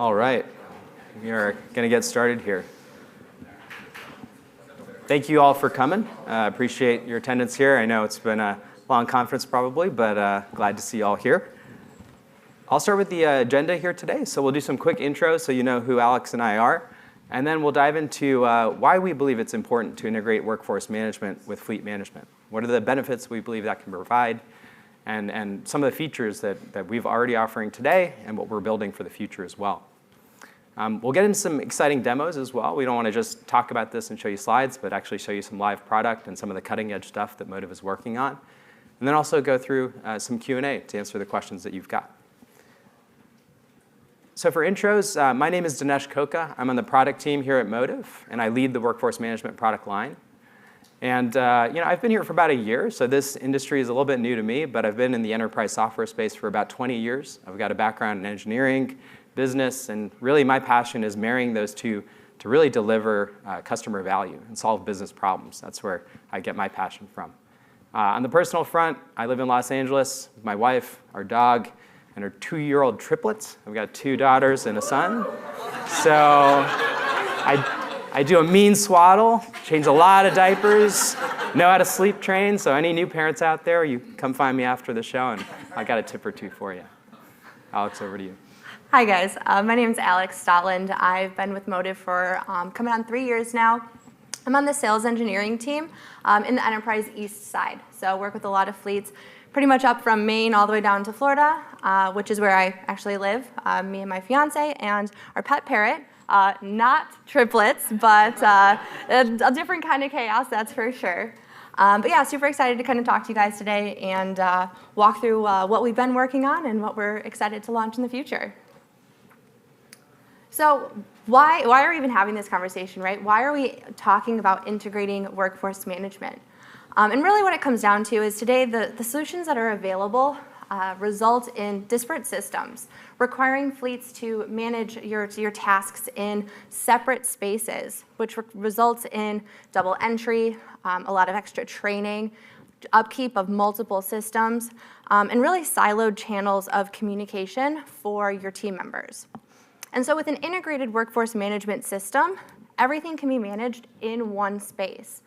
All right, we are going to get started here. Thank you all for coming. Appreciate your attendance here. I know it's been a long conference probably, but glad to see you all here. I'll start with the agenda here today. So we'll do some quick intros so you know who Alex and I are. And then we'll dive into why we believe it's important to integrate workforce management with fleet management. What are the benefits we believe that can provide? And some of the features that we've already offering today and what we're building for the future as well. We'll get into some exciting demos as well. We don't want to just talk about this and show you slides, but actually show you some live product and some of the cutting edge stuff that Motive is working on. And then also go through some Q&A to answer the questions that you've got. So for intros, my name is Dinesh Coka. I'm on the product team here at Motive, and I lead the workforce management product line. And I've been here for about a year, so this industry is a little bit new to me, but I've been in the enterprise software space for about 20 years. I've got a background in engineering, business, and really my passion is marrying those two to really deliver customer value and solve business problems. That's where I get my passion from. On the personal front, I live in Los Angeles with my wife, our dog, and her 2-year-old triplets. I've got 2 daughters and a son. So I do a mean swaddle, change a lot of diapers, know how to sleep train. So any new parents out there, you come find me after the show, and I got a tip or two for you. Alex, over to you. Hi guys, my name is Alex Stotland. I've been with Motive for coming on 3 years now. I'm on the sales engineering team in the enterprise east side. So work with a lot of fleets, pretty much up from Maine all the way down to Florida, which is where I actually live, me and my fiance and our pet parrot. Not triplets, but a different kind of chaos, that's for sure. But yeah, super excited to kind of talk to you guys today and walk through what we've been working on and what we're excited to launch in the future. So why are we even having this conversation, right? Why are we talking about integrating workforce management? And really what it comes down to is today the solutions that are available result in disparate systems, requiring fleets to manage your tasks in separate spaces, which results in double entry, a lot of extra training, upkeep of multiple systems, and really siloed channels of communication for your team members. And so with an integrated workforce management system, everything can be managed in one space.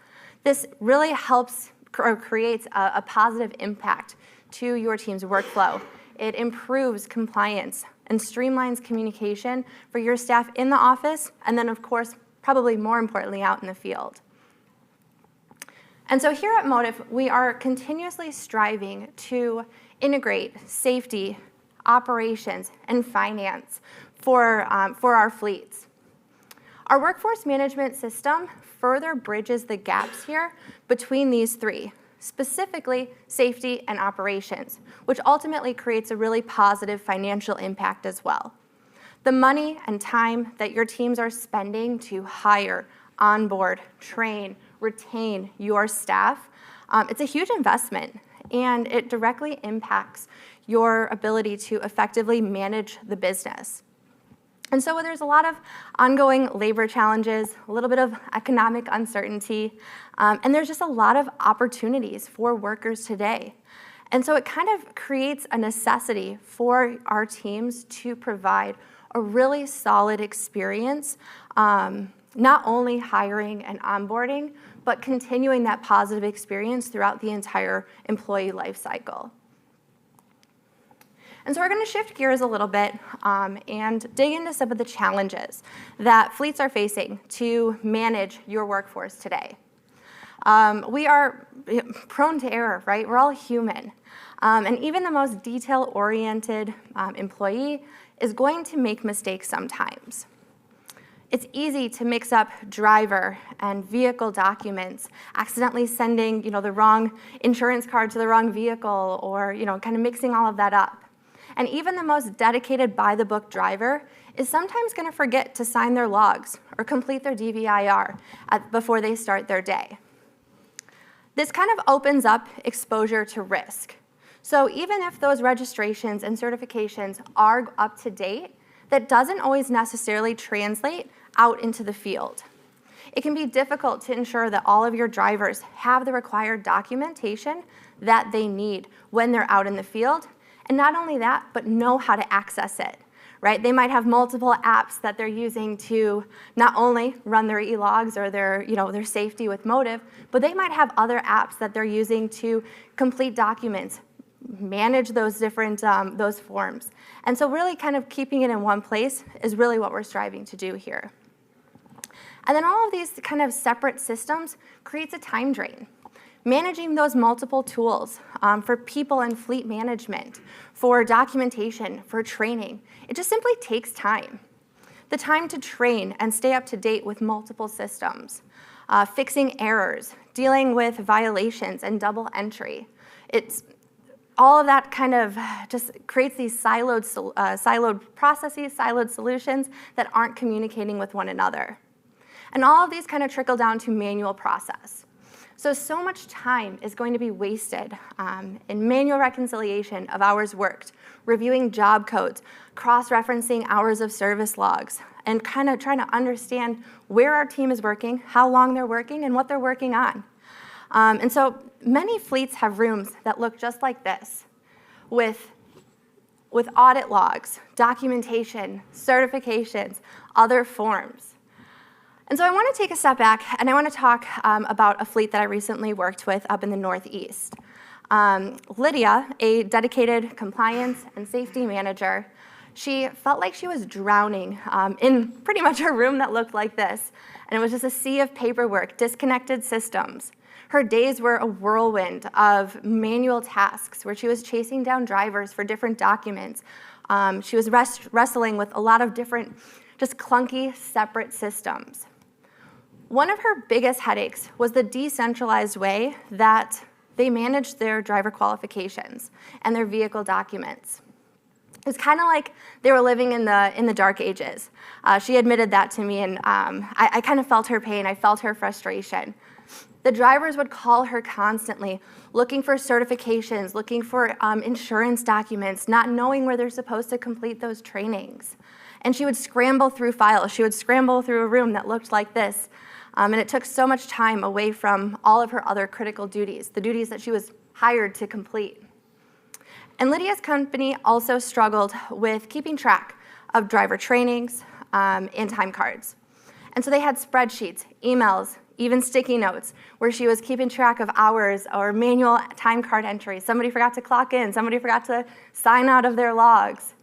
This really helps or creates a positive impact to your team's workflow. It improves compliance and streamlines communication for your staff in the office, and then of course, probably more importantly, out in the field. And so here at Motive, we are continuously striving to integrate safety, operations, and finance for our fleets. Our workforce management system further bridges the gaps here between these three, specifically safety and operations, which ultimately creates a really positive financial impact as well. The money and time that your teams are spending to hire, onboard, train, retain your staff, it's a huge investment, and it directly impacts your ability to effectively manage the business. And so there's a lot of ongoing labor challenges, a little bit of economic uncertainty, and there's just a lot of opportunities for workers today. And so it kind of creates a necessity for our teams to provide a really solid experience, not only hiring and onboarding, but continuing that positive experience throughout the entire employee life cycle. And so we're going to shift gears a little bit and dig into some of the challenges that fleets are facing to manage your workforce today. We are prone to error, right? We're all human. And even the most detail-oriented employee is going to make mistakes sometimes. It's easy to mix up driver and vehicle documents, accidentally sending the wrong insurance card to the wrong vehicle, or kind of mixing all of that up. And even the most dedicated by-the-book driver is sometimes going to forget to sign their logs or complete their DVIR before they start their day. This kind of opens up exposure to risk. So even if those registrations and certifications are up to date, that doesn't always necessarily translate out into the field. It can be difficult to ensure that all of your drivers have the required documentation that they need when they're out in the field. And not only that, but know how to access it, right? They might have multiple apps that they're using to not only run their e-logs or their safety with Motive, but they might have other apps that they're using to complete documents, manage those different those forms. And so really kind of keeping it in one place is really what we're striving to do here. And then all of these kind of separate systems creates a time drain. Managing those multiple tools for people and fleet management, for documentation, for training, it just simply takes time. The time to train and stay up to date with multiple systems, fixing errors, dealing with violations and double entry. All of that kind of just creates these siloed processes, siloed solutions that aren't communicating with one another. And all of these kind of trickle down to manual process. So much time is going to be wasted in manual reconciliation of hours worked, reviewing job codes, cross-referencing hours of service logs, and kind of trying to understand where our team is working, how long they're working, and what they're working on. And so many fleets have rooms that look just like this, with audit logs, documentation, certifications, other forms. And so I want to take a step back, and I want to talk about a fleet that I recently worked with up in the Northeast. Lydia, a dedicated compliance and safety manager, she felt like she was drowning in pretty much a room that looked like this. And it was just a sea of paperwork, disconnected systems. Her days were a whirlwind of manual tasks where she was chasing down drivers for different documents. She was wrestling with a lot of different, just clunky, separate systems. One of her biggest headaches was the decentralized way that they managed their driver qualifications and their vehicle documents. It was kind of like they were living in the dark ages. She admitted that to me, and I kind of felt her pain. I felt her frustration. The drivers would call her constantly, looking for certifications, looking for insurance documents, not knowing where they're supposed to complete those trainings. And she would scramble through files. She would scramble through a room that looked like this. And it took so much time away from all of her other critical duties, the duties that she was hired to complete. And Lydia's company also struggled with keeping track of driver trainings and time cards. And so they had spreadsheets, emails, even sticky notes, where she was keeping track of hours or manual time card entries. Somebody forgot to clock in, somebody forgot to sign out of their logs.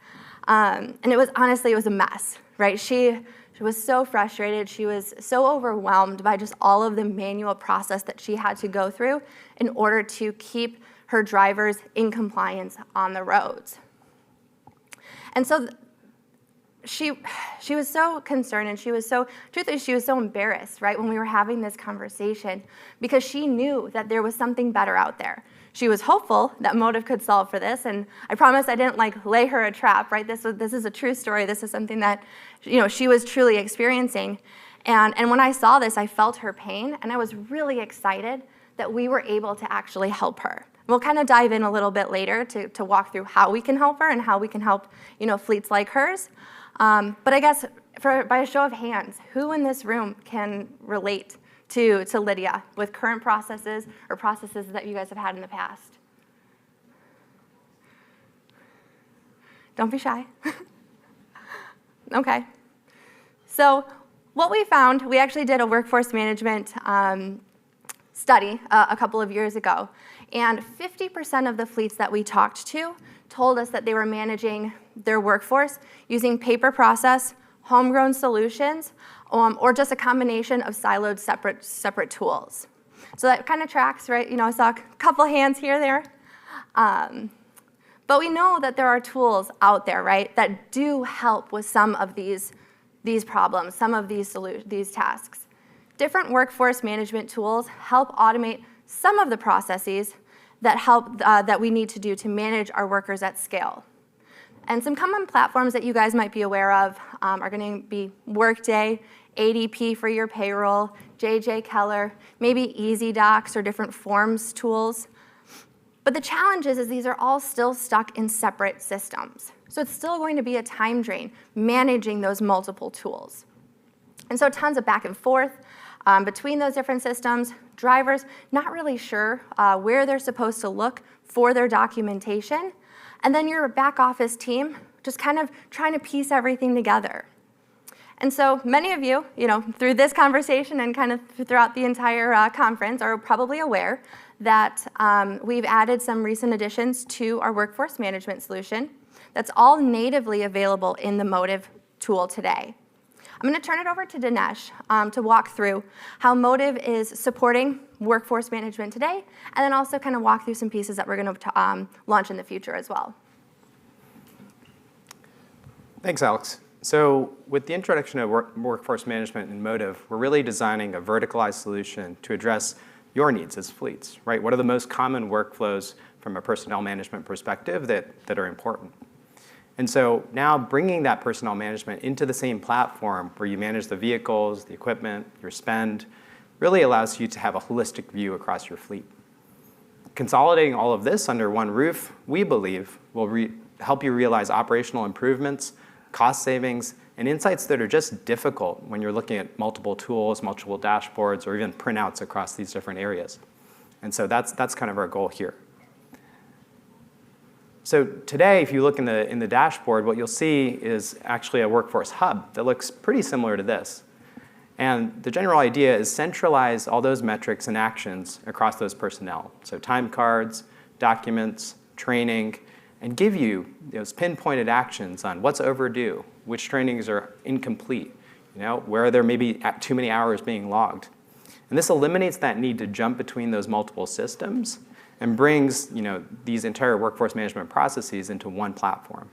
And it was a mess, right? She was so frustrated. She was so overwhelmed by just all of the manual process that she had to go through in order to keep her drivers in compliance on the roads. And so she was so concerned, and she was so embarrassed, right, when we were having this conversation, because she knew that there was something better out there. She was hopeful that Motive could solve for this, and I promise I didn't lay her a trap, right? This is a true story. This is something that she was truly experiencing. And when I saw this, I felt her pain, and I was really excited that we were able to actually help her. We'll kind of dive in a little bit later to walk through how we can help her and how we can help fleets like hers. But I guess by a show of hands, who in this room can relate to Lydia with current processes or processes that you guys have had in the past? Don't be shy. Okay. So what we found, we actually did a workforce management study a couple of years ago, and 50% of the fleets that we talked to told us that they were managing their workforce using paper process, homegrown solutions, or just a combination of siloed separate tools. So that kind of tracks, right? I saw a couple hands here, there. But we know that there are tools out there, right, that do help with some of these problems, some of these tasks. Different workforce management tools help automate some of the processes that we need to do to manage our workers at scale. And some common platforms that you guys might be aware of are going to be Workday, ADP for your payroll, JJ Keller, maybe EasyDocs or different forms tools. But the challenge is these are all still stuck in separate systems. So it's still going to be a time drain managing those multiple tools. And so tons of back and forth between those different systems, drivers not really sure where they're supposed to look for their documentation, and then your back office team just kind of trying to piece everything together. And so many of you, through this conversation and kind of throughout the entire conference are probably aware that we've added some recent additions to our workforce management solution that's all natively available in the Motive tool today. I'm going to turn it over to Dinesh to walk through how Motive is supporting workforce management today, and then also kind of walk through some pieces that we're going to launch in the future as well. Thanks, Alex. So with the introduction of workforce management in Motive, we're really designing a verticalized solution to address your needs as fleets, right? What are the most common workflows from a personnel management perspective that are important? And so now bringing that personnel management into the same platform where you manage the vehicles, the equipment, your spend, really allows you to have a holistic view across your fleet. Consolidating all of this under one roof, we believe, will help you realize operational improvements, cost savings, and insights that are just difficult when you're looking at multiple tools, multiple dashboards, or even printouts across these different areas. And so that's kind of our goal here. So today, if you look in the dashboard, what you'll see is actually a workforce hub that looks pretty similar to this. And the general idea is centralize all those metrics and actions across those personnel. So time cards, documents, training, and give you those pinpointed actions on what's overdue, which trainings are incomplete, where there may be too many hours being logged. And this eliminates that need to jump between those multiple systems and brings these entire workforce management processes into one platform.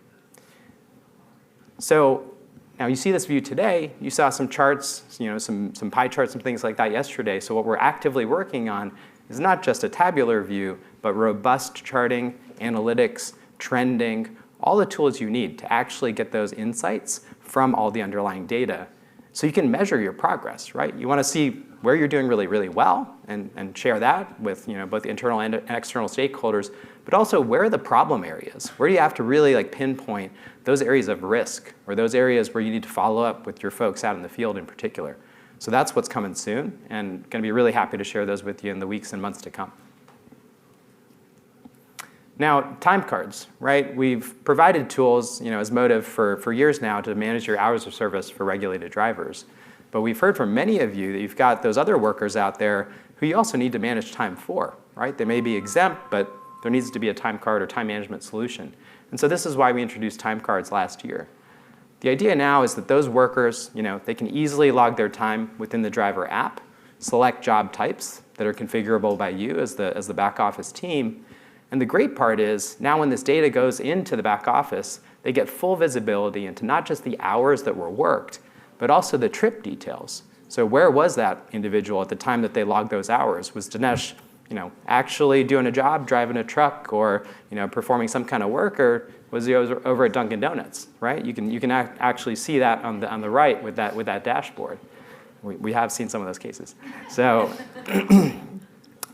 So now you see this view today. You saw some charts, some pie charts and things like that yesterday. So what we're actively working on is not just a tabular view, but robust charting, analytics, trending, all the tools you need to actually get those insights from all the underlying data so you can measure your progress, right? You want to see where you're doing really, really well and share that with both the internal and external stakeholders, but also where are the problem areas? Where do you have to really pinpoint those areas of risk or those areas where you need to follow up with your folks out in the field in particular? So that's what's coming soon, and going to be really happy to share those with you in the weeks and months to come. Now, time cards, right? We've provided tools, as Motive for years now to manage your hours of service for regulated drivers. But we've heard from many of you that you've got those other workers out there who you also need to manage time for, right? They may be exempt, but there needs to be a time card or time management solution. And so this is why we introduced time cards last year. The idea now is that those workers, they can easily log their time within the driver app, select job types that are configurable by you as the back office team. And the great part is now when this data goes into the back office, they get full visibility into not just the hours that were worked, but also the trip details. So where was that individual at the time that they logged those hours? Was Dinesh, actually doing a job, driving a truck, or performing some kind of work, or was he over at Dunkin' Donuts? Right? You can actually see that on the right with that dashboard. We have seen some of those cases. So.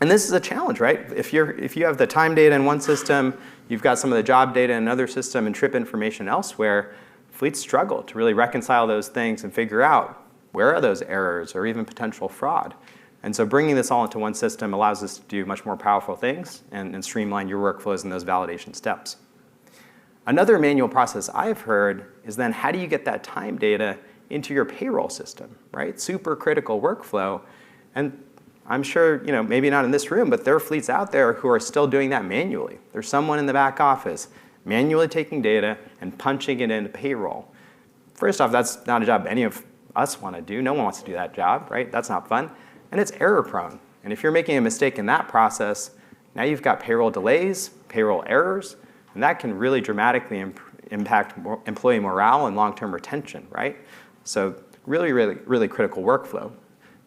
And this is a challenge, right? If you have the time data in one system, you've got some of the job data in another system and trip information elsewhere, fleets struggle to really reconcile those things and figure out where are those errors or even potential fraud. And so bringing this all into one system allows us to do much more powerful things and streamline your workflows and those validation steps. Another manual process I've heard is then how do you get that time data into your payroll system, right? Super critical workflow. And I'm sure, maybe not in this room, but there are fleets out there who are still doing that manually. There's someone in the back office manually taking data and punching it into payroll. First off, that's not a job any of us want to do. No one wants to do that job, right? That's not fun. And it's error prone. And if you're making a mistake in that process, now you've got payroll delays, payroll errors, and that can really dramatically impact employee morale and long-term retention, right? So really, really, really critical workflow.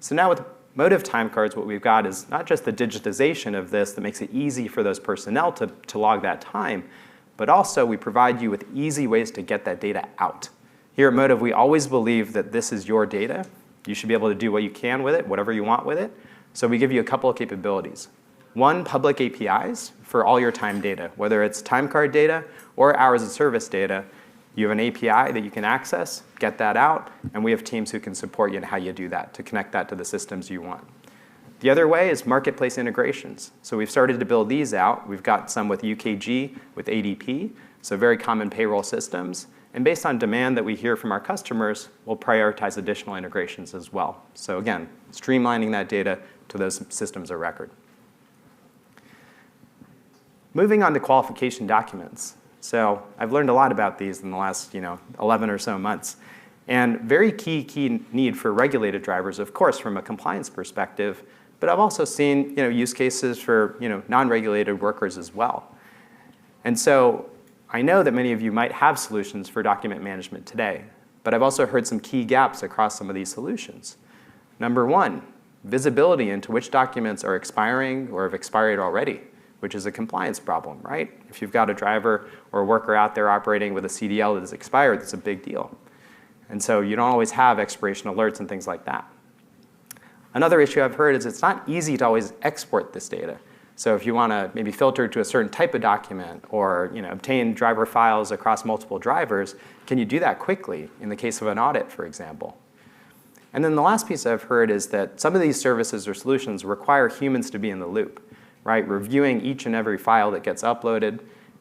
So now with Motive time cards, what we've got is not just the digitization of this that makes it easy for those personnel to log that time, but also we provide you with easy ways to get that data out. Here at Motive, we always believe that this is your data. You should be able to do what you can with it, whatever you want with it. So we give you a couple of capabilities. One, public APIs for all your time data, whether it's time card data or hours of service data. You have an API that you can access, get that out, and we have teams who can support you in how you do that to connect that to the systems you want. The other way is marketplace integrations. So we've started to build these out. We've got some with UKG, with ADP, So very common payroll systems. And based on demand that we hear from our customers, we'll prioritize additional integrations as well. So again, streamlining that data to those systems of record. Moving on to qualification documents. So I've learned a lot about these in the last 11 or so months. And very key need for regulated drivers, of course, from a compliance perspective, but I've also seen use cases for non-regulated workers as well. And so I know that many of you might have solutions for document management today, but I've also heard some key gaps across some of these solutions. Number one, visibility into which documents are expiring or have expired already, which is a compliance problem, right? If you've got a driver or a worker out there operating with a CDL that is expired, that's a big deal. And so you don't always have expiration alerts and things like that. Another issue I've heard is it's not easy to always export this data. So if you want to maybe filter to a certain type of document or obtain driver files across multiple drivers, can you do that quickly in the case of an audit, for example? And then the last piece I've heard is that some of these services or solutions require humans to be in the loop, right? Reviewing each and every file that gets uploaded,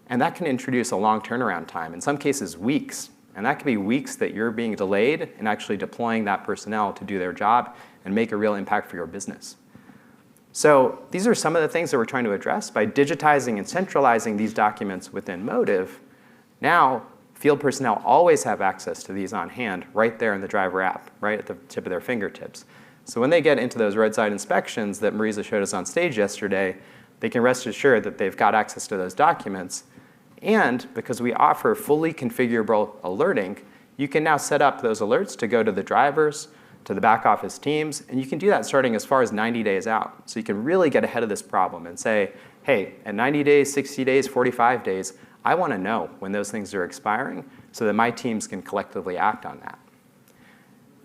and that can introduce a long turnaround time, in some cases weeks. And that could be weeks that you're being delayed in actually deploying that personnel to do their job and make a real impact for your business. So these are some of the things that we're trying to address. By digitizing and centralizing these documents within Motive, now field personnel always have access to these on hand right there in the driver app, right at the tip of their fingertips. So when they get into those roadside inspections that Marisa showed us on stage yesterday, they can rest assured that they've got access to those documents. And because we offer fully configurable alerting, you can now set up those alerts to go to the drivers, to the back office teams, and you can do that starting as far as 90 days out. So you can really get ahead of this problem and say, hey, at 90 days, 60 days, 45 days, I want to know when those things are expiring so that my teams can collectively act on that.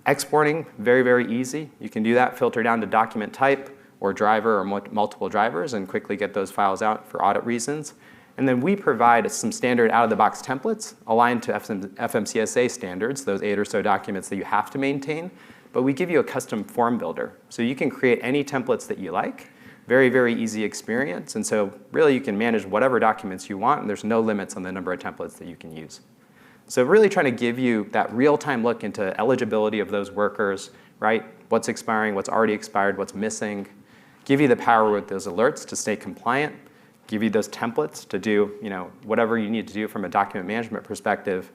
Exporting, very, very easy. You can do that, filter down to document type or driver or multiple drivers and quickly get those files out for audit reasons. And then we provide some standard out-of-the-box templates aligned to FMCSA standards, those 8 or so documents that you have to maintain. But we give you a custom form builder. So you can create any templates that you like. Very, very easy experience. And so really you can manage whatever documents you want, and there's no limits on the number of templates that you can use. So really trying to give you that real-time look into eligibility of those workers, right? What's expiring, what's already expired, what's missing. Give you the power with those alerts to stay compliant. Give you those templates to do whatever you need to do from a document management perspective.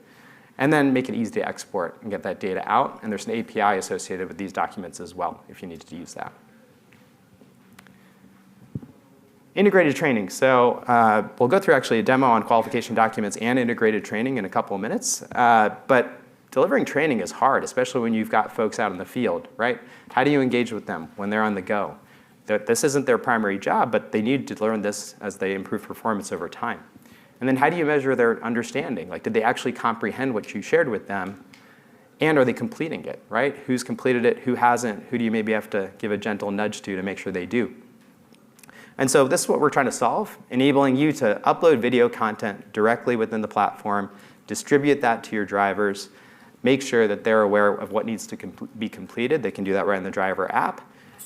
And then make it easy to export and get that data out. And there's an API associated with these documents as well, if you need to use that. Integrated training. So we'll go through actually a demo on qualification documents and integrated training in a couple of minutes. But delivering training is hard, especially when you've got folks out in the field, right? How do you engage with them when they're on the go? This isn't their primary job, but they need to learn this as they improve performance over time. And then how do you measure their understanding? Like, did they actually comprehend what you shared with them? And are they completing it, right? Who's completed it, who hasn't? Who do you maybe have to give a gentle nudge to make sure they do? And so this is what we're trying to solve, enabling you to upload video content directly within the platform, distribute that to your drivers, make sure that they're aware of what needs to be completed. They can do that right in the driver app,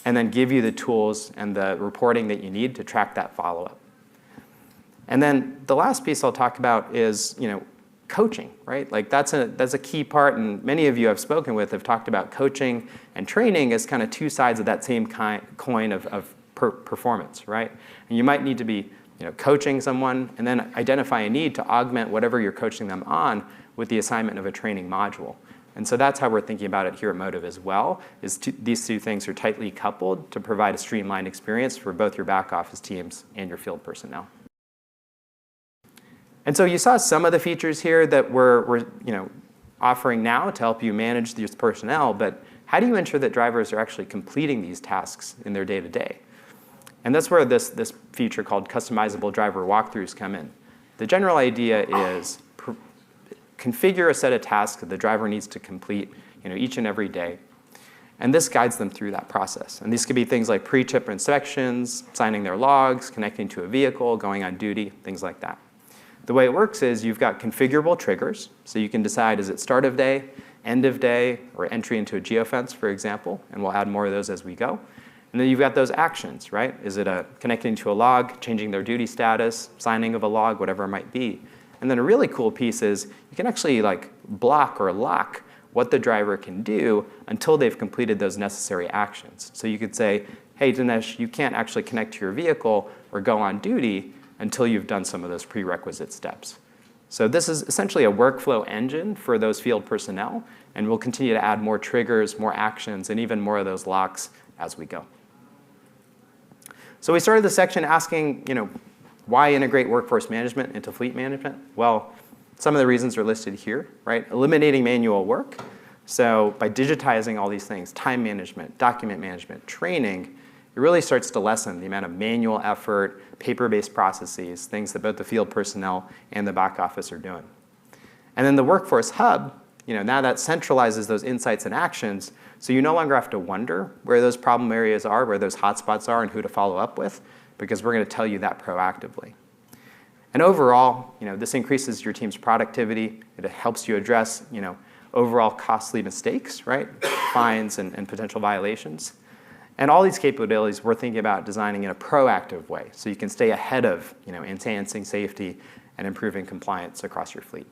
and then give you the tools and the reporting that you need to track that follow-up. And then the last piece I'll talk about is, coaching, right? Like that's a key part, and many of you I've spoken with have talked about coaching and training as kind of two sides of that same coin of performance, right? And you might need to be, coaching someone and then identify a need to augment whatever you're coaching them on with the assignment of a training module. And so that's how we're thinking about it here at Motive as well, is these two things are tightly coupled to provide a streamlined experience for both your back office teams and your field personnel. And so you saw some of the features here that we're offering now to help you manage these personnel, but how do you ensure that drivers are actually completing these tasks in their day-to-day? And that's where this feature called customizable driver walkthroughs come in. The general idea is configure a set of tasks that the driver needs to complete each and every day. And this guides them through that process. And these could be things like pre-trip inspections, signing their logs, connecting to a vehicle, going on duty, things like that. The way it works is you've got configurable triggers. So you can decide, is it start of day, end of day, or entry into a geofence, for example. And we'll add more of those as we go. And then you've got those actions, right? Is it connecting to a log, changing their duty status, signing of a log, whatever it might be. And then a really cool piece is you can actually like block or lock what the driver can do until they've completed those necessary actions. So you could say, hey, Dinesh, you can't actually connect to your vehicle or go on duty until you've done some of those prerequisite steps. So this is essentially a workflow engine for those field personnel, and we'll continue to add more triggers, more actions, and even more of those locks as we go. So we started the section asking, why integrate workforce management into fleet management? Well, some of the reasons are listed here, right? Eliminating manual work. So by digitizing all these things, time management, document management, training, it really starts to lessen the amount of manual effort, paper-based processes, things that both the field personnel and the back office are doing. And then the Workforce Hub, now that centralizes those insights and actions, so you no longer have to wonder where those problem areas are, where those hotspots are, and who to follow up with, because we're going to tell you that proactively. And overall, this increases your team's productivity. It helps you address, overall costly mistakes, right? Fines and potential violations. And all these capabilities we're thinking about designing in a proactive way, so you can stay ahead of, enhancing safety and improving compliance across your fleet.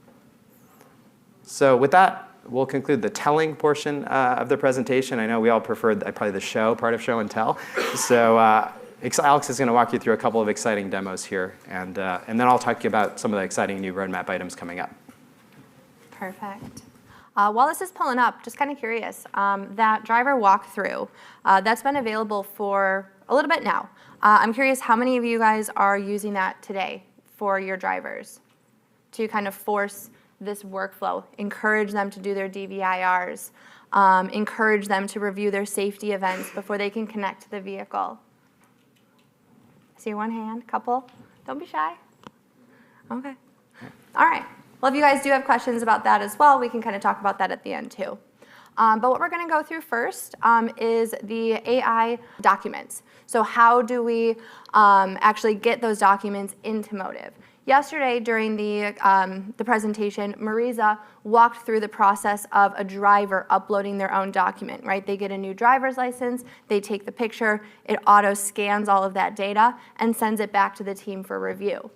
So with that, we'll conclude the telling portion of the presentation. I know we all preferred probably the show, part of show and tell. So Alex is going to walk you through a couple of exciting demos here, and then I'll talk to you about some of the exciting new roadmap items coming up. Perfect. While this is pulling up, just kind of curious, that driver walkthrough, that's been available for a little bit now. I'm curious how many of you guys are using that today for your drivers to kind of force this workflow, encourage them to do their DVIRs, encourage them to review their safety events before they can connect to the vehicle. I see one hand, couple. Don't be shy. Okay. All right. Well, if you guys do have questions about that as well, we can kind of talk about that at the end too. But what we're going to go through first is the AI documents. So how do we actually get those documents into Motive? Yesterday during the presentation, Marisa walked through the process of a driver uploading their own document, right? They get a new driver's license, they take the picture, it auto scans all of that data and sends it back to the team for review.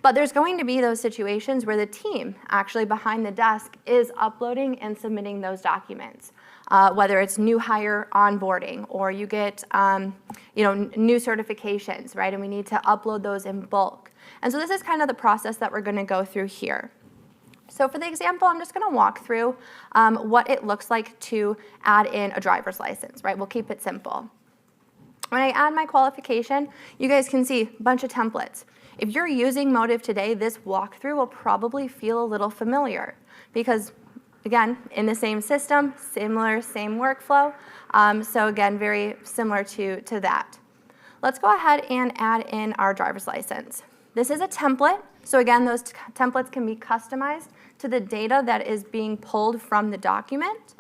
But there's going to be those situations where the team actually behind the desk is uploading and submitting those documents, whether it's new hire onboarding or you get new certifications, right? And we need to upload those in bulk. And so this is kind of the process that we're going to go through here. So for the example, I'm just going to walk through what it looks like to add in a driver's license, right? We'll keep it simple. When I add my qualification, you guys can see a bunch of templates. If you're using Motive today, this walkthrough will probably feel a little familiar because, again, in the same system, same workflow. So again, very similar to that. Let's go ahead and add in our driver's license. This is a template. So again, those templates can be customized to the data that is being pulled from the document.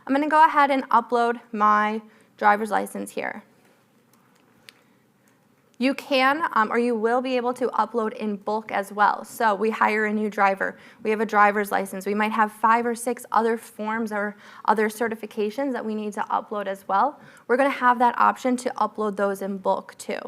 I'm going to go ahead and upload my driver's license here. You can, or you will be able to upload in bulk as well. So we hire a new driver. We have a driver's license. We might have 5 or 6 other forms or other certifications that we need to upload as well. We're going to have that option to upload those in bulk too.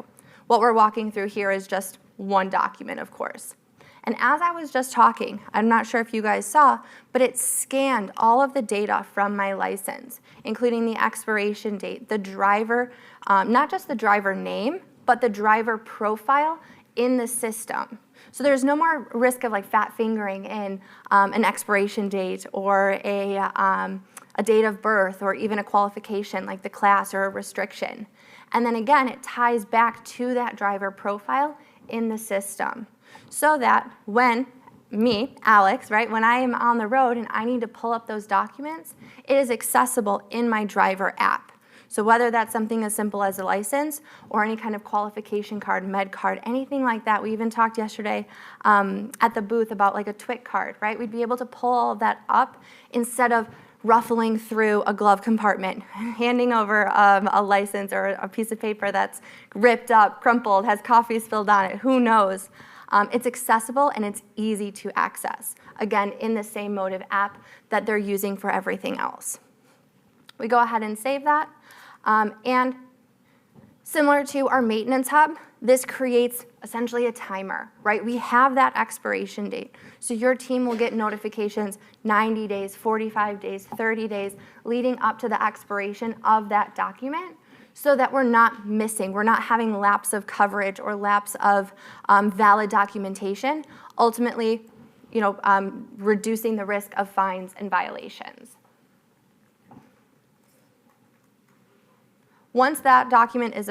What we're walking through here is just one document, of course. And as I was just talking, I'm not sure if you guys saw, but it scanned all of the data from my license, including the expiration date, the driver, not just the driver name, but the driver profile in the system. So there's no more risk of like fat fingering in an expiration date or a date of birth or even a qualification like the class or a restriction. And then again, it ties back to that driver profile in the system so that when me, Alex, right, when I am on the road and I need to pull up those documents, it is accessible in my driver app. So whether that's something as simple as a license or any kind of qualification card, med card, anything like that. We even talked yesterday at the booth about like a TWIC card, right? We'd be able to pull all of that up instead of ruffling through a glove compartment, handing over a license or a piece of paper that's ripped up, crumpled, has coffee spilled on it, who knows. It's accessible and it's easy to access. Again, in the same Motive app that they're using for everything else. We go ahead and save that. And similar to our maintenance hub, this creates essentially a timer, right? We have that expiration date. So your team will get notifications 90 days, 45 days, 30 days, leading up to the expiration of that document so that we're not missing, we're not having lapse of coverage or lapse of valid documentation, ultimately, reducing the risk of fines and violations. Once that document is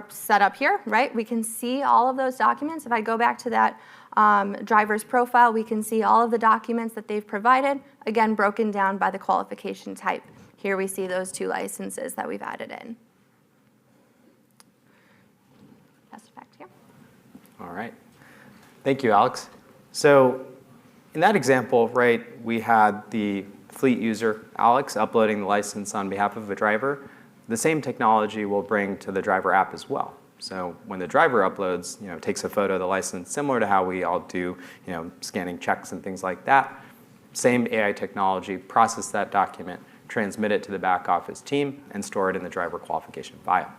set up here, right, we can see all of those documents. If I go back to that driver's profile, we can see all of the documents that they've provided, again, broken down by the qualification type. Here we see those 2 licenses that we've added in. Pass it back to you. All right. Thank you, Alex. So in that example, right, we had the fleet user, Alex, uploading the license on behalf of a driver. The same technology we'll bring to the driver app as well. So when the driver uploads, takes a photo of the license, similar to how we all do, scanning checks and things like that, same AI technology, process that document, transmit it to the back office team, and store it in the driver qualification file.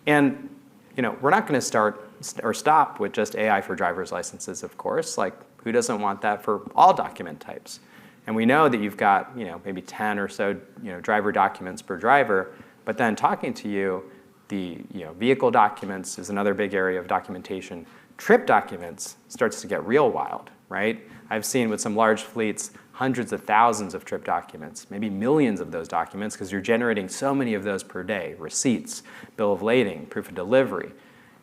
And we're not going to start or stop with just AI for driver's licenses, of course. Like, who doesn't want that for all document types? And we know that you've got maybe 10 or so driver documents per driver, but then talking to you, the vehicle documents is another big area of documentation. Trip documents starts to get real wild, right? I've seen with some large fleets hundreds of thousands of trip documents, maybe millions of those documents, because you're generating so many of those per day: receipts, bill of lading, proof of delivery.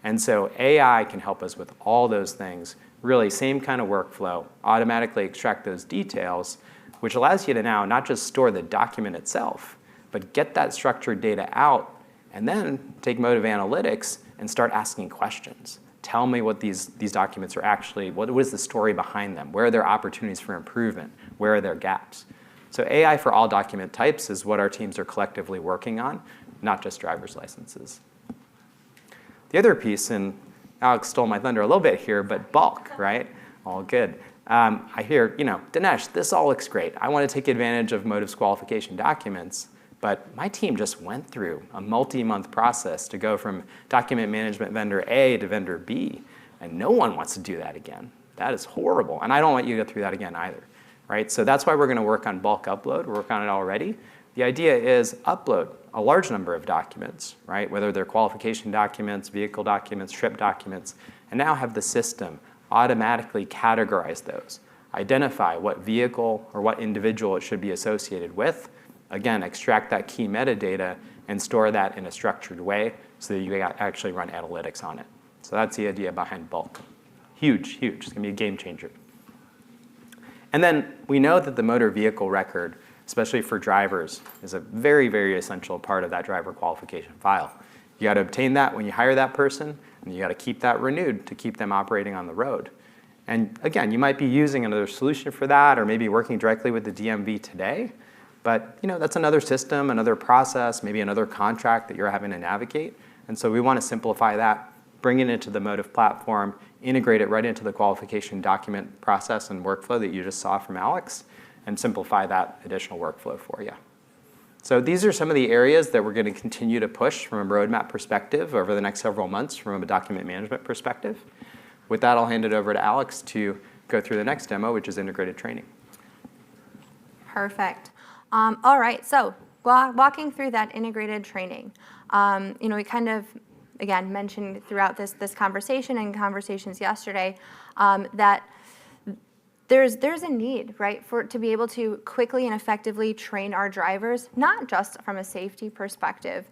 And so AI can help us with all those things. Really, same kind of workflow, automatically extract those details, which allows you to now not just store the document itself, but get that structured data out, and then take Motive Analytics and start asking questions. Tell me what these documents are actually, what is the story behind them? Where are there opportunities for improvement? Where are there gaps? So AI for all document types is what our teams are collectively working on, not just driver's licenses. The other piece, and Alex stole my thunder a little bit here, but bulk, right? All good. I hear, Dinesh, this all looks great. I want to take advantage of Motive's qualification documents, but my team just went through a multi-month process to go from document management vendor A to vendor B, and no one wants to do that again. That is horrible, and I don't want you to go through that again either, right? So that's why we're going to work on bulk upload. We're working on it already. The idea is upload a large number of documents, right? Whether they're qualification documents, vehicle documents, trip documents, and now have the system automatically categorize those, identify what vehicle or what individual it should be associated with, again, extract that key metadata and store that in a structured way so that you can actually run analytics on it. So that's the idea behind bulk. Huge, huge. It's going to be a game changer. And then we know that the motor vehicle record, especially for drivers, is a very, very essential part of that driver qualification file. You got to obtain that when you hire that person, and you got to keep that renewed to keep them operating on the road. And again, you might be using another solution for that, or maybe working directly with the DMV today, but that's another system, another process, maybe another contract that you're having to navigate. And so we want to simplify that, bring it into the Motive platform, integrate it right into the qualification document process and workflow that you just saw from Alex, and simplify that additional workflow for you. So these are some of the areas that we're going to continue to push from a roadmap perspective over the next several months from a document management perspective. With that, I'll hand it over to Alex to go through the next demo, which is integrated training. Perfect. All right, so walking through that integrated training, we kind of, again, mentioned throughout this conversation and conversations yesterday that there's a need, right, to be able to quickly and effectively train our drivers, not just from a safety perspective,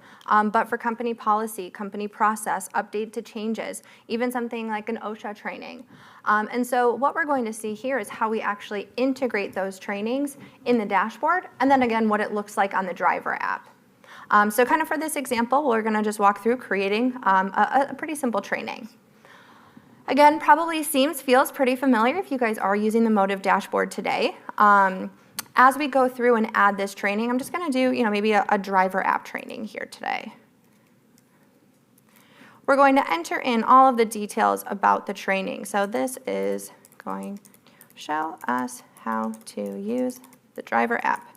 but for company policy, company process, update to changes, even something like an OSHA training. And so what we're going to see here is how we actually integrate those trainings in the dashboard, and then again, what it looks like on the driver app. So kind of for this example, we're going to just walk through creating a pretty simple training. Again, probably feels pretty familiar if you guys are using the Motive dashboard today. As we go through and add this training, I'm just going to do maybe a driver app training here today. We're going to enter in all of the details about the training. So this is going to show us how to use the driver app.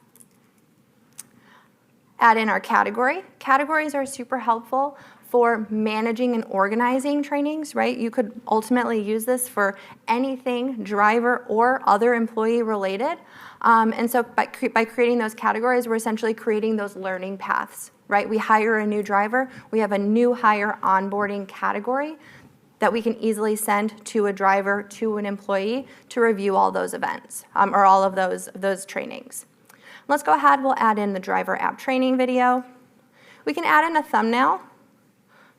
Add in our category. Categories are super helpful for managing and organizing trainings, right? You could ultimately use this for anything driver or other employee related. And so by creating those categories, we're essentially creating those learning paths, right? We hire a new driver, we have a new hire onboarding category that we can easily send to a driver, to an employee to review all those events, or all of those trainings. Let's go ahead, we'll add in the driver app training video. We can add in a thumbnail.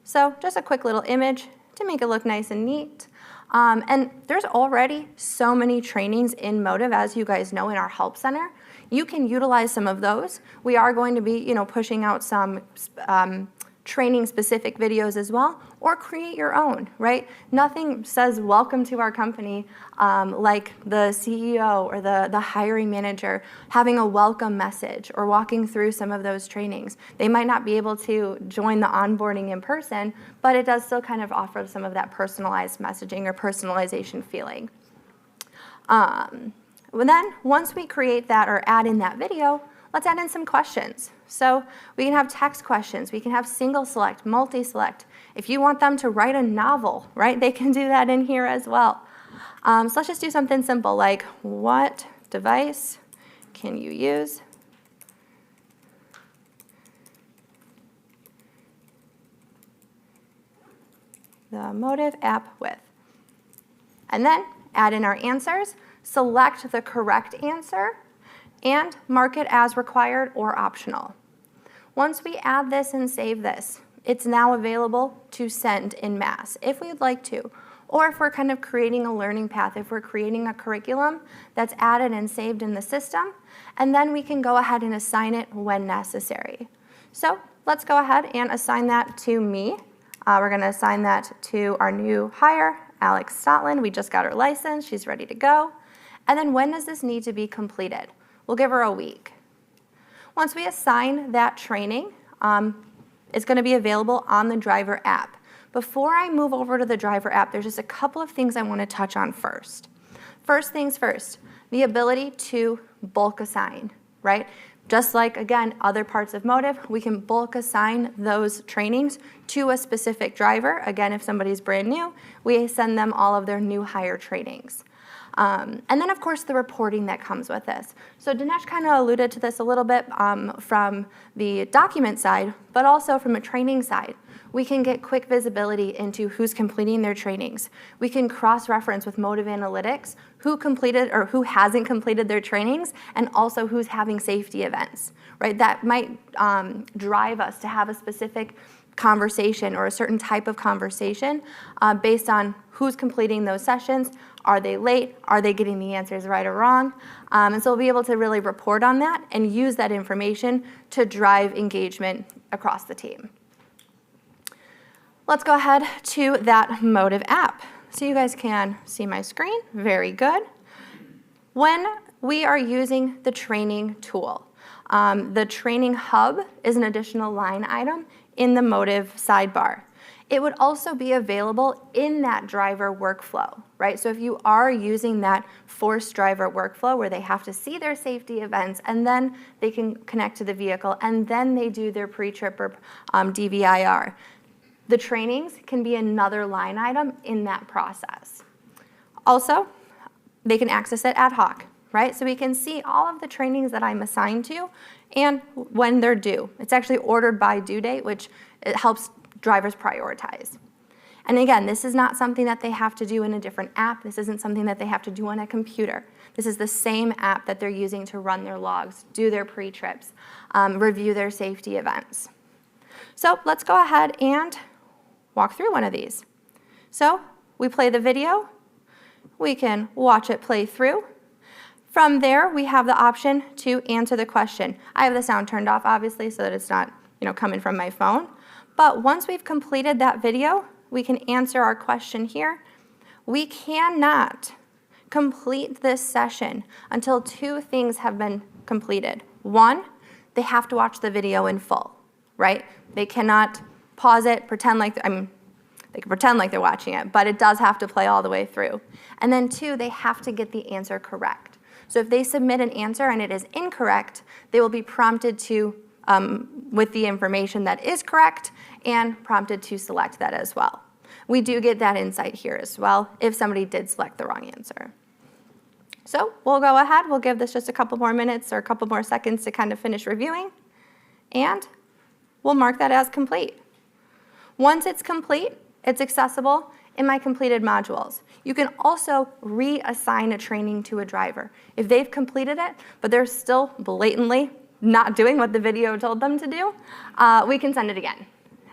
So just a quick little image to make it look nice and neat. And there's already so many trainings in Motive, as you guys know, in our help center. You can utilize some of those. We are going to be, pushing out some training-specific videos as well, or create your own, right? Nothing says welcome to our company like the CEO or the hiring manager having a welcome message or walking through some of those trainings. They might not be able to join the onboarding in person, but it does still kind of offer some of that personalized messaging or personalization feeling. Then once we create that or add in that video, let's add in some questions. So we can have text questions, we can have single select, multi-select. If you want them to write a novel, right, they can do that in here as well. So let's just do something simple like, what device can you use the Motive app with? And then add in our answers, select the correct answer, and mark it as required or optional. Once we add this and save this, it's now available to send in mass if we'd like to, or if we're kind of creating a learning path, if we're creating a curriculum that's added and saved in the system, and then we can go ahead and assign it when necessary. So let's go ahead and assign that to me. We're gonna assign that to our new hire, Alex Stotland. We just got her license, she's ready to go. And then when does this need to be completed? We'll give her a week. Once we assign that training, it's going to be available on the driver app. Before I move over to the driver app, there's just a couple of things I want to touch on first. First things first, the ability to bulk assign, right? Just like, again, other parts of Motive, we can bulk assign those trainings to a specific driver. Again, if somebody's brand new, we send them all of their new hire trainings. And then, of course, the reporting that comes with this. So Dinesh kind of alluded to this a little bit from the document side, but also from a training side. We can get quick visibility into who's completing their trainings. We can cross-reference with Motive Analytics who completed or who hasn't completed their trainings, and also who's having safety events, right? That might drive us to have a specific conversation or a certain type of conversation based on who's completing those sessions. Are they late? Are they getting the answers right or wrong? And so we'll be able to really report on that and use that information to drive engagement across the team. Let's go ahead to that Motive app. So you guys can see my screen. Very good. When we are using the training tool, the training hub is an additional line item in the Motive sidebar. It would also be available in that driver workflow, right? So if you are using that forced driver workflow where they have to see their safety events and then they can connect to the vehicle and then they do their pre-trip or DVIR, the trainings can be another line item in that process. Also, they can access it ad hoc, right? So we can see all of the trainings that I'm assigned to and when they're due. It's actually ordered by due date, which it helps drivers prioritize. And again, this is not something that they have to do in a different app. This isn't something that they have to do on a computer. This is the same app that they're using to run their logs, do their pre-trips, review their safety events. So let's go ahead and walk through one of these. So we play the video. We can watch it play through. From there, we have the option to answer the question. I have the sound turned off, obviously, so that it's not coming from my phone. But once we've completed that video, we can answer our question here. We cannot complete this session until two things have been completed. One, they have to watch the video in full, right? They cannot pause it, pretend like, they can pretend like they're watching it, but it does have to play all the way through. And then two, they have to get the answer correct. So if they submit an answer and it is incorrect, they will be prompted to with the information that is correct and prompted to select that as well. We do get that insight here as well if somebody did select the wrong answer. So we'll go ahead, we'll give this just a couple more minutes or a couple more seconds to kind of finish reviewing, and we'll mark that as complete. Once it's complete, it's accessible in my completed modules. You can also reassign a training to a driver. If they've completed it, but they're still blatantly not doing what the video told them to do, we can send it again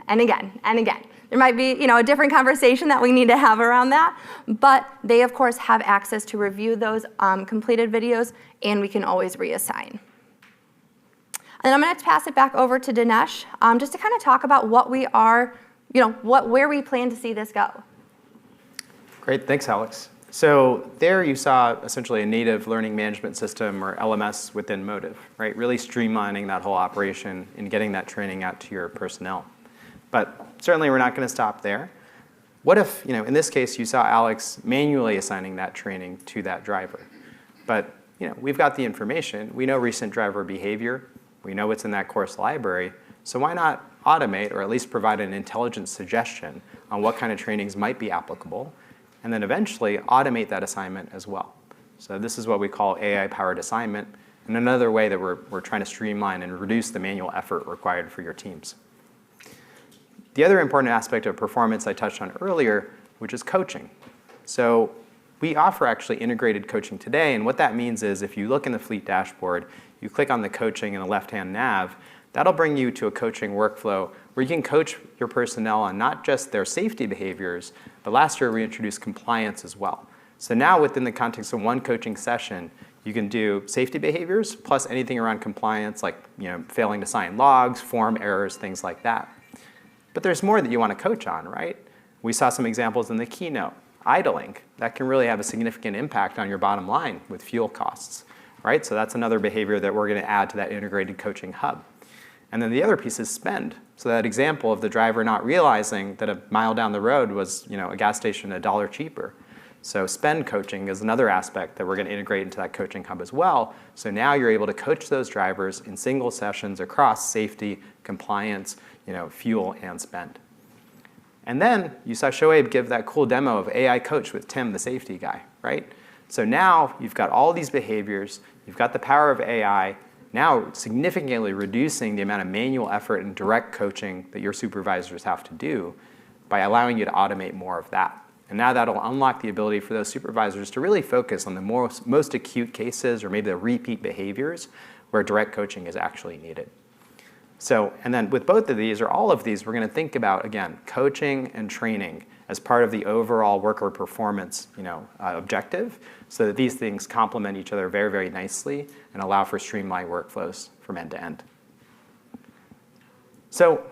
and again and again. There might be, a different conversation that we need to have around that, but they, of course, have access to review those completed videos, and we can always reassign. And I'm going to pass it back over to Dinesh just to kind of talk about what we are, where we plan to see this go. Great, thanks, Alex. So there you saw essentially a native learning management system, or LMS, within Motive, right? Really streamlining that whole operation and getting that training out to your personnel. But certainly we're not going to stop there. What if, in this case, you saw Alex manually assigning that training to that driver? But we've got the information. We know recent driver behavior. We know what's in that course library. So why not automate, or at least provide an intelligent suggestion on what kind of trainings might be applicable, and then eventually automate that assignment as well. So this is what we call AI-powered assignment, and another way that we're trying to streamline and reduce the manual effort required for your teams. The other important aspect of performance I touched on earlier, which is coaching. So we offer actually integrated coaching today, and what that means is if you look in the fleet dashboard, you click on the coaching in the left-hand nav, that'll bring you to a coaching workflow where you can coach your personnel on not just their safety behaviors, but last year we introduced compliance as well. So now within the context of one coaching session, you can do safety behaviors plus anything around compliance, like failing to sign logs, form errors, things like that. But there's more that you want to coach on, right? We saw some examples in the keynote. Idling, that can really have a significant impact on your bottom line with fuel costs, right? So that's another behavior that we're going to add to that integrated coaching hub. And then the other piece is spend. So that example of the driver not realizing that a mile down the road was a gas station $1 cheaper. So spend coaching is another aspect that we're going to integrate into that coaching hub as well. So now you're able to coach those drivers in single sessions across safety, compliance, fuel, and spend. And then you saw Shoaib give that cool demo of AI Coach with Tim, the safety guy, right? So now you've got all these behaviors, you've got the power of AI, now significantly reducing the amount of manual effort and direct coaching that your supervisors have to do by allowing you to automate more of that. And now that'll unlock the ability for those supervisors to really focus on the most acute cases or maybe the repeat behaviors where direct coaching is actually needed. So, and then with both of these, or all of these, we're going to think about, again, coaching and training as part of the overall worker performance objective, so that these things complement each other very, very nicely and allow for streamlined workflows from end to end. So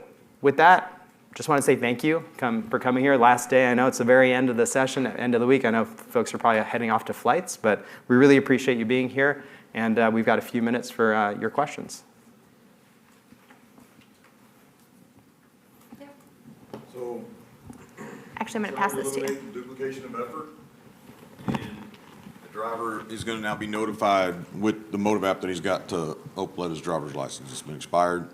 with that, just want to say thank you for coming here. Last day, I know it's the very end of the session, end of the week. I know folks are probably heading off to flights, but we really appreciate you being here, and we've got a few minutes for your questions. So, Actually, I'm going to pass this to you. eliminate the duplication of effort, and the driver is going to now be notified with the Motive app that he's got to upload his driver's license. It's been expired.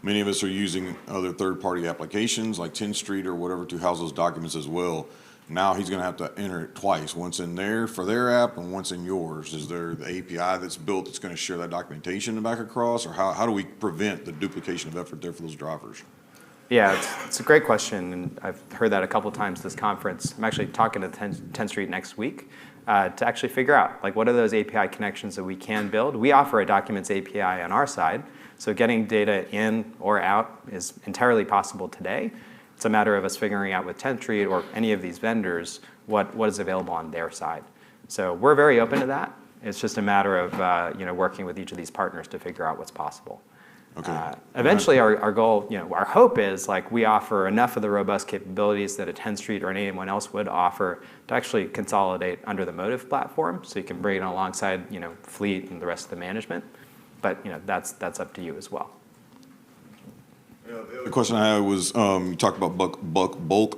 Many of us are using other third-party applications like 10th Street or whatever to house those documents as well. Now he's going to have to enter it twice, once in there for their app and once in yours. Is there the API that's built that's going to share that documentation back across, or how do we prevent the duplication of effort there for those drivers? Yeah, it's a great question, and I've heard that a couple times this conference. I'm actually talking to 10th Street next week to actually figure out, what are those API connections that we can build. We offer a documents API on our side, so getting data in or out is entirely possible today. It's a matter of us figuring out with 10th Street or any of these vendors what is available on their side. So we're very open to that. It's just a matter of working with each of these partners to figure out what's possible. Okay. Eventually, our goal, our hope is we offer enough of the robust capabilities that a 10th Street or anyone else would offer to actually consolidate under the Motive platform, so you can bring it alongside, fleet and the rest of the management. But that's up to you as well. Yeah, the other question I had was, you talked about bulk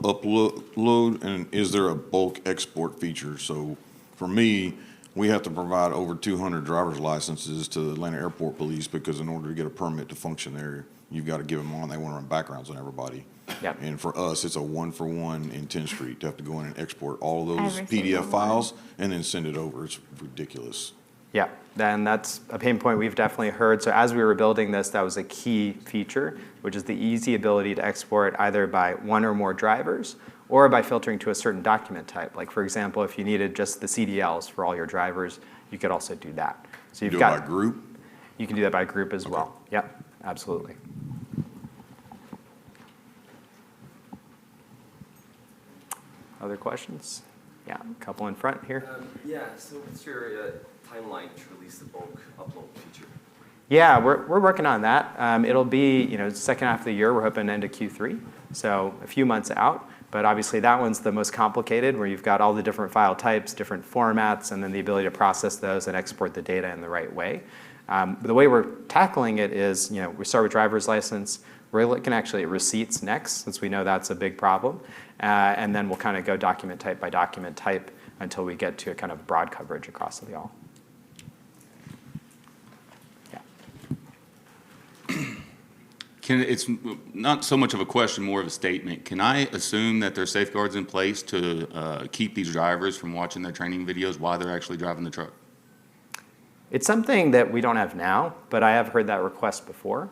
upload, and is there a bulk export feature? So for me, We have to provide over 200 driver's licenses to the Atlanta Airport Police because in order to get a permit to function there, you've got to give them on. They want to run backgrounds on everybody. Yep. And for us, it's a 1-for-1 in 10th Street to have to go in and export all of those Every single PDF files and then send it over. It's ridiculous. Yeah, and that's a pain point we've definitely heard. So as we were building this, that was a key feature, which is the easy ability to export either by one or more drivers or by filtering to a certain document type. Like for example, if you needed just the CDLs for all your drivers, you could also do that. So you've Do it got by group? You can do that by group as well. Yep, absolutely. Other questions? Yeah, a couple in front here. Yeah, so what's your timeline to release the bulk upload feature? Yeah, we're working on that. It'll be, second half of the year. We're hoping end of Q3, so a few months out. But obviously that one's the most complicated, where you've got all the different file types, different formats, and then the ability to process those and export the data in the right way. The way we're tackling it is, we start with driver's license. We're looking actually at receipts next, since we know that's a big problem. And then we'll kind of go document type by document type until we get to a kind of broad coverage across the all. It's not so much of a question, more of a statement. Can I assume that there are safeguards in place to keep these drivers from watching their training videos while they're actually driving the truck? It's something that we don't have now, but I have heard that request before.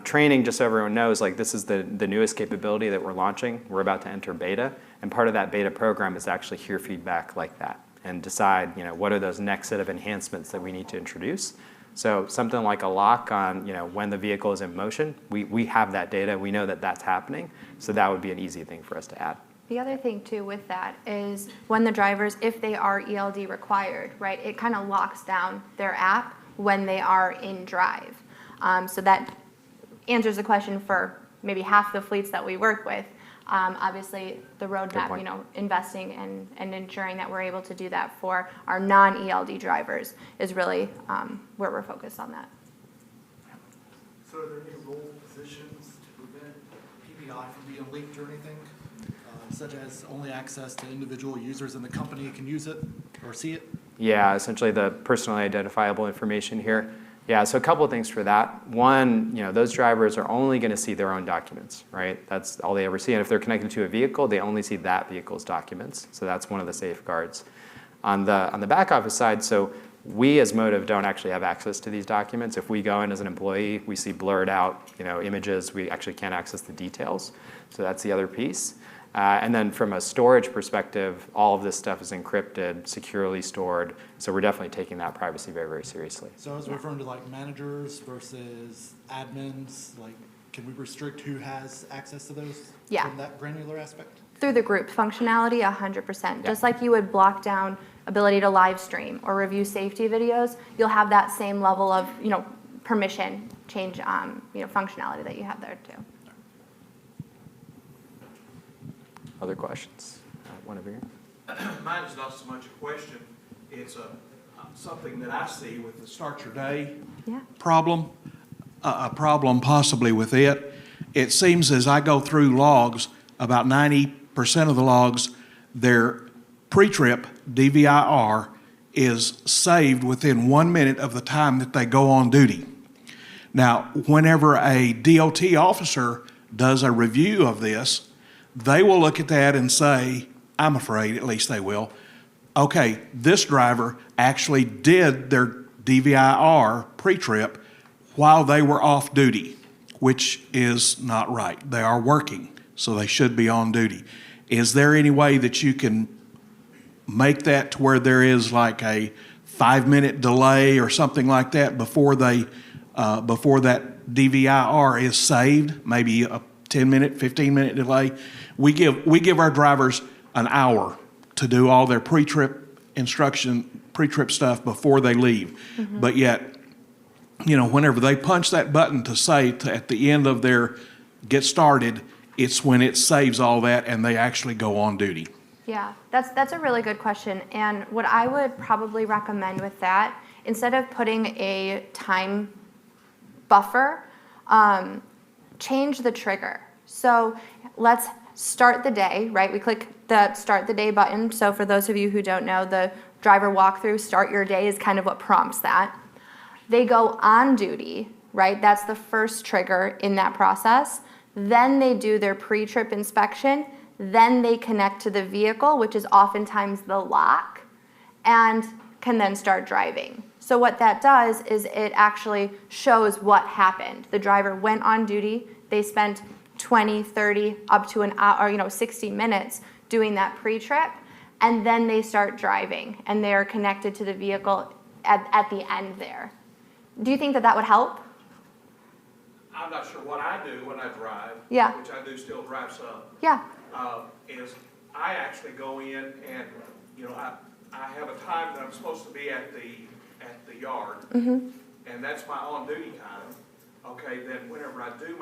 Training, just so everyone knows, this is the newest capability that we're launching. We're about to enter beta, and part of that beta program is to actually hear feedback like that and decide, what are those next set of enhancements that we need to introduce. So something like a lock on, when the vehicle is in motion, we have that data. We know that that's happening, so that would be an easy thing for us to add. The other thing too with that is when the drivers, if they are ELD required, right, it kind of locks down their app when they are in drive. So that answers the question for maybe half the fleets that we work with. Obviously, the roadmap, investing and ensuring that we're able to do that for our non-ELD drivers is really where we're focused on that. So are there any role positions to prevent PPI from being leaked or anything? Such as only access to individual users in the company can use it or see it? Yeah, essentially the personally identifiable information here. Yeah, so a couple of things for that. One, those drivers are only going to see their own documents, right? That's all they ever see. And if they're connected to a vehicle, they only see that vehicle's documents. So that's one of the safeguards. On the back office side, so we as Motive don't actually have access to these documents. If we go in as an employee, we see blurred out, images. We actually can't access the details. So that's the other piece. And then from a storage perspective, all of this stuff is encrypted, securely stored. So we're definitely taking that privacy very, very seriously. So I was referring to managers versus admins. Can we restrict who has access to those? Yeah. From that granular aspect? Through the group functionality, 100%. Just like you would block down ability to live stream or review safety videos, you'll have that same level of permission change functionality that you have there too. Other questions? One over here. Mine is not so much a question, it's something that I see with the start your day problem, a problem possibly with it. It seems as I go through logs, about 90% of the logs, their pre-trip DVIR is saved within 1 minute of the time that they go on duty. Now, whenever a DOT officer does a review of this, they will look at that and say, I'm afraid, at least they will, okay, this driver actually did their DVIR pre-trip while they were off duty, which is not right. They are working, so they should be on duty. Is there any way that you can make that to where there is a 5-minute delay or something like that before that DVIR is saved, maybe a 10-minute, 15-minute delay? We give our drivers an hour to do all their pre-trip instruction, pre-trip stuff before they leave. Mm-hmm. But yet, whenever they punch that button to say at the end of their get started, it's when it saves all that and they actually go on duty. Yeah, that's a really good question. And what I would probably recommend with that, instead of putting a time buffer, change the trigger. So let's start the day, right? We click the start the day button. So for those of you who don't know, the driver walkthrough, start your day is kind of what prompts that. They go on duty, right? That's the first trigger in that process. Then they do their pre-trip inspection. Then they connect to the vehicle, which is oftentimes the lock, and can then start driving. So what that does is it actually shows what happened. The driver went on duty. They spent 20, 30, up to an hour, 60 minutes doing that pre-trip, and then they start driving, and they are connected to the vehicle at the end there. Do you think that that would help? I'm not sure what I do when I drive. Yeah. Which I do still drive some. Yeah. Is I actually go in and, I have a time that I'm supposed to be at the yard. Mm-hmm. And that's my on-duty time. Okay, then whenever I do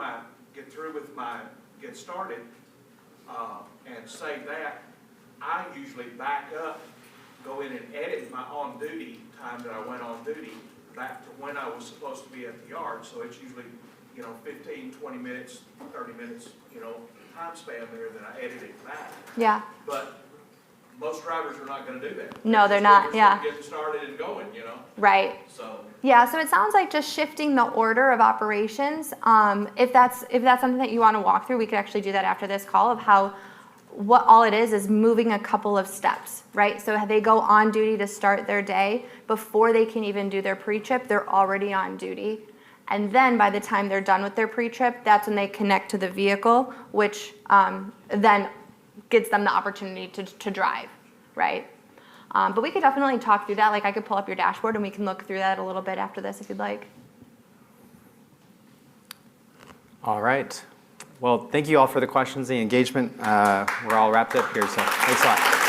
get started, and save that, I usually back up, go in and edit my on-duty time that I went on duty back to when I was supposed to be at the yard. So it's usually, 15, 20 minutes, 30 minutes, time span there that I edit it back. Yeah. But most drivers are not gonna do that. No, they're not, yeah. Getting started and going, Right. so. Yeah, so it sounds like just shifting the order of operations. If that's something that you want to walk through, we could actually do that after this call of what all it is moving a couple of steps, right? So they go on duty to start their day. Before they can even do their pre-trip, they're already on duty. And then by the time they're done with their pre-trip, that's when they connect to the vehicle, which then gives them the opportunity to drive, right? But we could definitely talk through that. Like I could pull up your dashboard and we can look through that a little bit after this if you'd like. All right. Well, thank you all for the questions, the engagement. We're all wrapped up here, so thanks a lot.